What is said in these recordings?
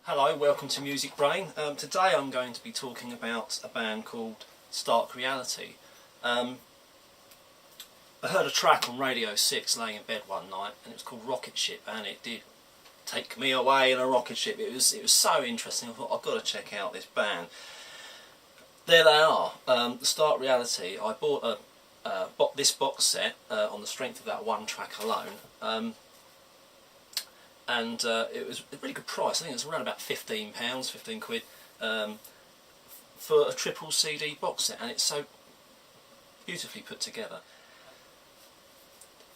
Hello, welcome to Music Brain. Today I'm going to be talking about a band called Stark Reality. I heard a track on Radio 6 laying in bed one night, and it was called Rocket Ship, and it did take me away in a rocket ship. It was so interesting. I thought, I've got to check out this band. There they are, the Stark Reality. I bought this box set on the strength of that one track alone. And it was a really good price. I think it was around about £15, 15 quid, for a triple CD box set, and it's so beautifully put together.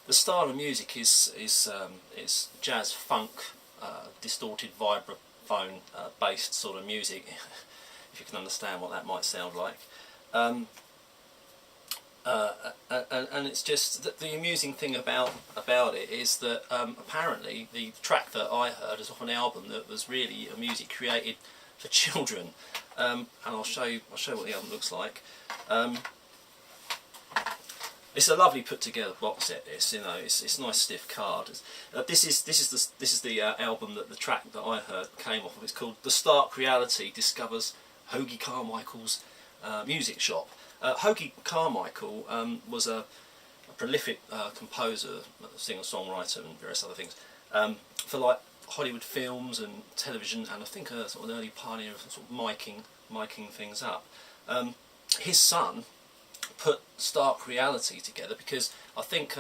The style of music is jazz funk, distorted vibraphone based sort of music, if you can understand what that might sound like. And it's just that the amusing thing about it is that apparently the track that I heard is off an album that was really a music created for children, and I'll show you what the album looks like. It's a lovely put together box set. It's a nice stiff card. This is the album that the track that I heard came off of. It's called The Stark Reality Discovers Hoagy Carmichael's Music Shop. Hoagy Carmichael was a prolific composer, singer-songwriter and various other things, for like Hollywood films and television, and I think a sort of an early pioneer of sort of miking things up. His son put Stark Reality together because I think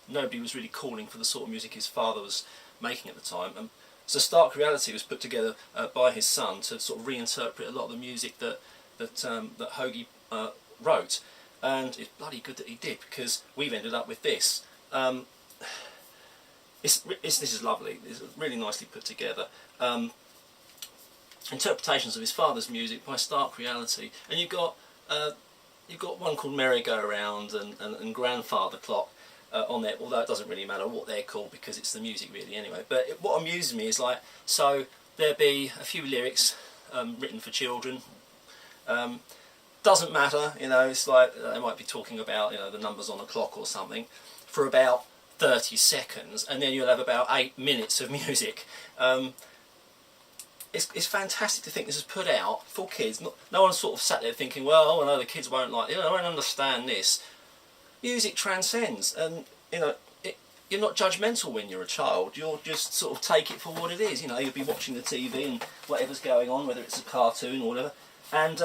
nobody was really calling for the sort of music his father was making at the time. So Stark Reality was put together by his son to sort of reinterpret a lot of the music that Hoagy wrote, and it's bloody good that he did, because we've ended up with this. This is lovely. It's really nicely put together. Interpretations of his father's music by Stark Reality, and you've got one called Merry Go Round and Grandfather Clock on there. Although it doesn't really matter what they're called because it's the music really anyway. But what amuses me is so there'll be a few lyrics written for children. Doesn't matter, it's like they might be talking about the numbers on a clock or something for about 30 seconds, and then you'll have about 8 minutes of music. It's fantastic to think this is put out for kids. No one sort of sat there thinking, well, oh no, the kids won't like it, I won't understand this. Music transcends, and you're not judgmental when you're a child. You'll just sort of take it for what it is. You'll be watching the TV and whatever's going on, whether it's a cartoon or whatever, and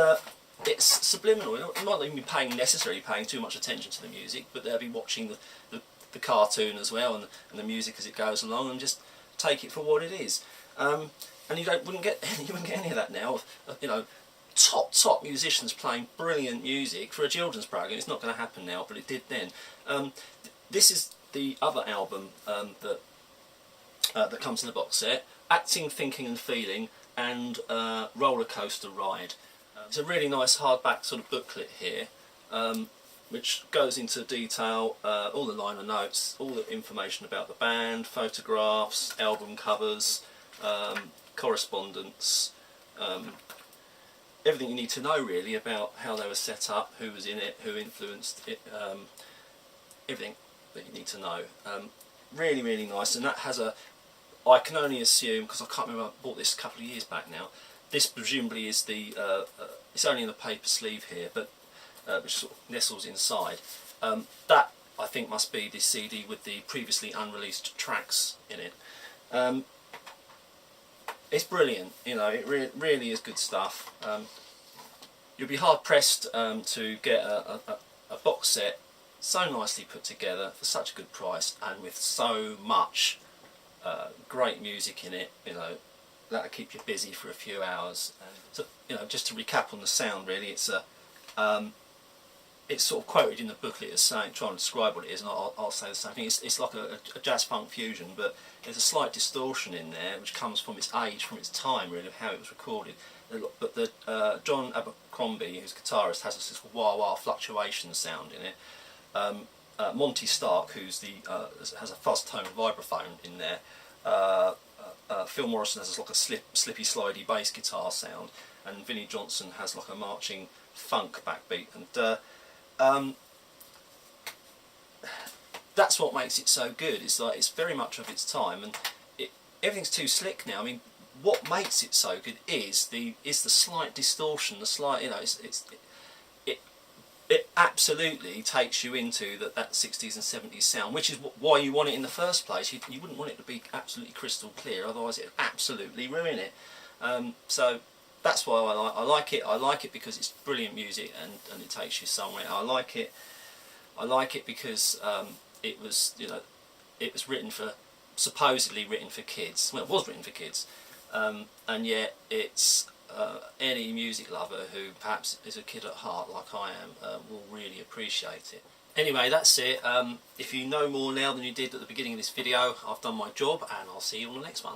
it's subliminal. You're not even necessarily paying too much attention to the music, but they'll be watching the cartoon as well, and the music as it goes along, and just take it for what it is. And you wouldn't get any of that now. Top musicians playing brilliant music for a children's program. It's not going to happen now, but it did then. This is the other album that comes in the box set: Acting, Thinking and Feeling, and Roller Coaster Ride. It's a really nice hardback sort of booklet here, which goes into detail, all the liner notes, all the information about the band, photographs, album covers, correspondence, everything you need to know really about how they were set up, who was in it, who influenced it, everything that you need to know. Really, really nice, and that has I can only assume, because I can't remember, I bought this a couple of years back now, this presumably is it's only in the paper sleeve here, but which sort of nestles inside. That I think must be the CD with the previously unreleased tracks in it. It's brilliant, it really is good stuff. You'll be hard pressed to get a box set so nicely put together for such a good price, and with so much great music in it. That'll keep you busy for a few hours. So, just to recap on the sound, really, it's sort of quoted in the booklet as saying, trying to describe what it is, and I'll say the same thing. It's like a jazz funk fusion, but there's a slight distortion in there, which comes from its age, from its time, really, of how it was recorded. But John Abercrombie, who's a guitarist, has this wah-wah fluctuation sound in it. Monty Stark, who's has a fuzz tone vibraphone in there. Phil Morrison has like a slippy, slidey bass guitar sound, and Vinnie Johnson has like a marching funk backbeat, and that's what makes it so good. It's very much of its time, and everything's too slick now. I mean, what makes it so good is the slight distortion, the slight, you know, it absolutely takes you into that 60s and 70s sound, which is why you want it in the first place. You wouldn't want it to be absolutely crystal clear, otherwise it'd absolutely ruin it. So that's why I like it. I like it because it's brilliant music and it takes you somewhere. I like it because it was, you know, it was supposedly written for kids. Well, it was written for kids, and yet it's any music lover who perhaps is a kid at heart like I am will really appreciate it. Anyway, that's it. If you know more now than you did at the beginning of this video, I've done my job, and I'll see you on the next one.